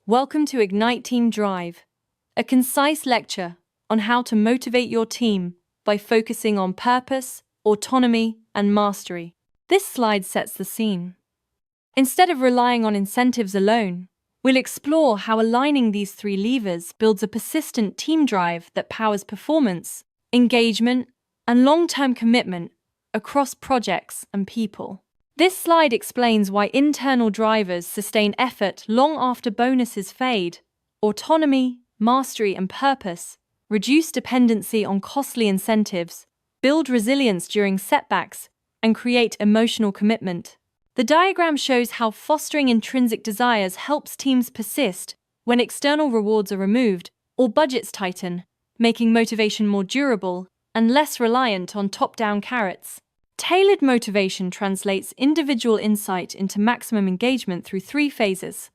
Welcome to Ignite Team Drive, a concise lecture on how to motivate your team by focusing on purpose, autonomy, and mastery. This slide sets the scene. Instead of relying on incentives alone, we'll explore how aligning these three levers builds a persistent team drive that powers performance, engagement, and long-term commitment across projects and people. This slide explains why internal drivers sustain effort long after bonuses fade. Autonomy, mastery, and purpose reduce dependency on costly incentives, build resilience during setbacks, and create emotional commitment. The diagram shows how fostering intrinsic desires helps teams persist when external rewards are removed or budgets tighten, making motivation more durable and less reliant on top-down carrots. Tailored motivation translates individual insight into maximum engagement through three phases: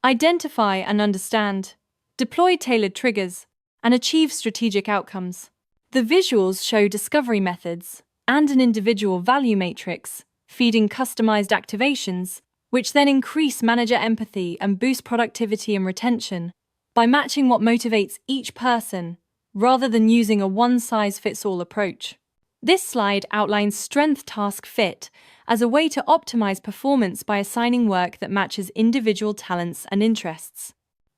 identify and understand, deploy tailored triggers, and achieve strategic outcomes. The visuals show discovery methods and an individual value matrix, feeding customized activations, which then increase manager empathy and boost productivity and retention by matching what motivates each person rather than using a one-size-fits-all approach. This slide outlines strength task fit as a way to optimize performance by assigning work that matches individual talents and interests.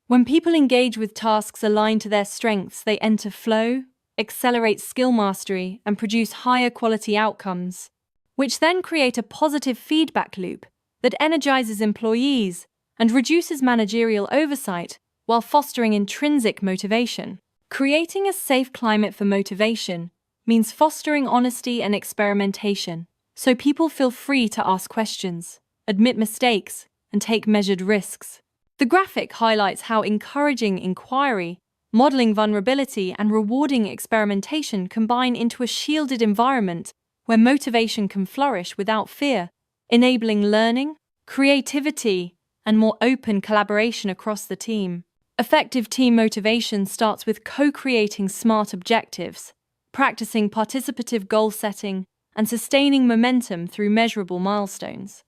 When people engage with tasks aligned to their strengths, they enter flow, accelerate skill mastery, and produce higher quality outcomes, which then create a positive feedback loop that energizes employees and reduces managerial oversight while fostering intrinsic motivation. Creating a safe climate for motivation means fostering honesty and experimentation, so people feel free to ask questions, admit mistakes, and take measured risks. The graphic highlights how encouraging inquiry, modeling vulnerability, and rewarding experimentation combine into a shielded environment where motivation can flourish without fear, enabling learning, creativity, and more open collaboration across the team. Effective team motivation starts with co-creating smart objectives, practicing participative goal setting, and sustaining momentum through measurable milestones.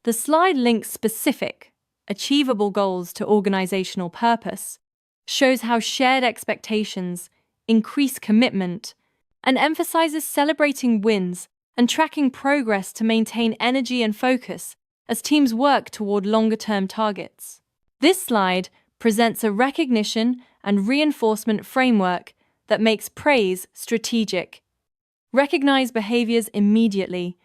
The slide links specific, achievable goals to organizational purpose, shows how shared expectations increase commitment, and emphasizes celebrating wins and tracking progress to maintain energy and focus as teams work toward longer-term targets. This slide presents a recognition and reinforcement framework that makes praise strategic. Recognize behaviors immediately,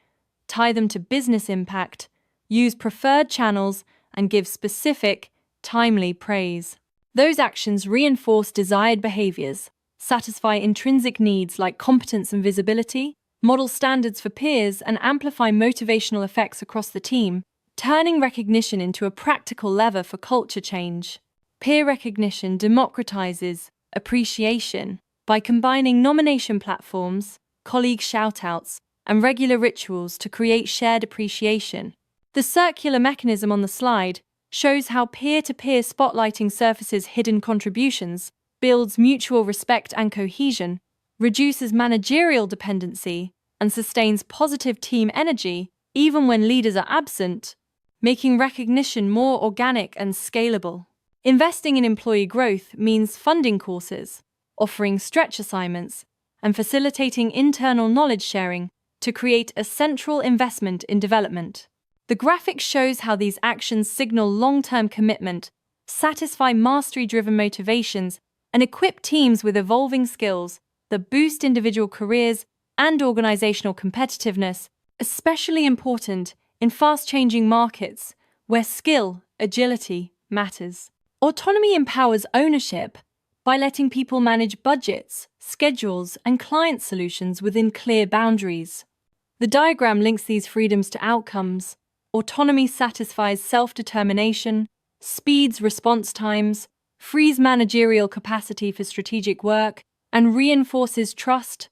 tie them to business impact, use preferred channels, and give specific, timely praise. Those actions reinforce desired behaviors, satisfy intrinsic needs like competence and visibility, model standards for peers, and amplify motivational effects across the team, turning recognition into a practical lever for culture change. Peer recognition democratizes appreciation by combining nomination platforms, colleague shoutouts, and regular rituals to create shared appreciation. The circular mechanism on the slide shows how peer-to-peer spotlighting surfaces hidden contributions, builds mutual respect and cohesion, reduces managerial dependency, and sustains positive team energy even when leaders are absent, making recognition more organic and scalable. Investing in employee growth means funding courses, offering stretch assignments, and facilitating internal knowledge sharing to create a central investment in development. The graphic shows how these actions signal long-term commitment, satisfy mastery-driven motivations, and equip teams with evolving skills that boost individual careers and organizational competitiveness, especially important in fast-changing markets where skill, agility matters. Autonomy empowers ownership by letting people manage budgets, schedules, and client solutions within clear boundaries. The diagram links these freedoms to outcomes. Autonomy satisfies self-determination, speeds response times, frees managerial capacity for strategic work, and reinforces trust,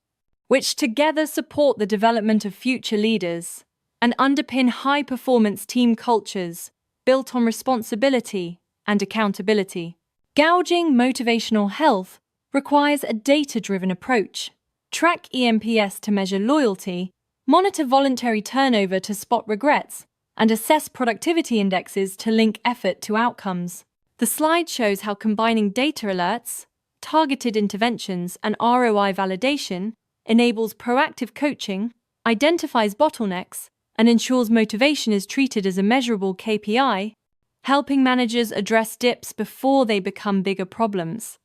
which together support the development of future leaders and underpin high-performance team cultures built on responsibility and accountability. Gauging motivational health requires a data-driven approach. Track EMPS to measure loyalty, monitor voluntary turnover to spot regrets, and assess productivity indexes to link effort to outcomes. The slide shows how combining data alerts, targeted interventions, and ROI validation enables proactive coaching, identifies bottlenecks, and ensures motivation is treated as a measurable KPI, helping managers address dips before they become bigger problems.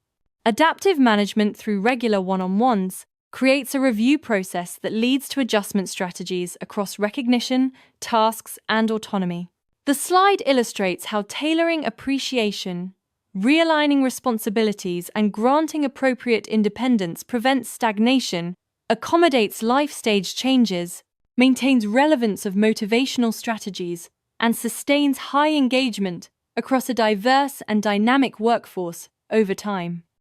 Adaptive management through regular one-on-ones creates a review process that leads to adjustment strategies across recognition, tasks, and autonomy. The slide illustrates how tailoring appreciation, realigning responsibilities, and granting appropriate independence prevents stagnation, accommodates life stage changes, maintains relevance of motivational strategies, and sustains high engagement across a diverse and dynamic workforce over time.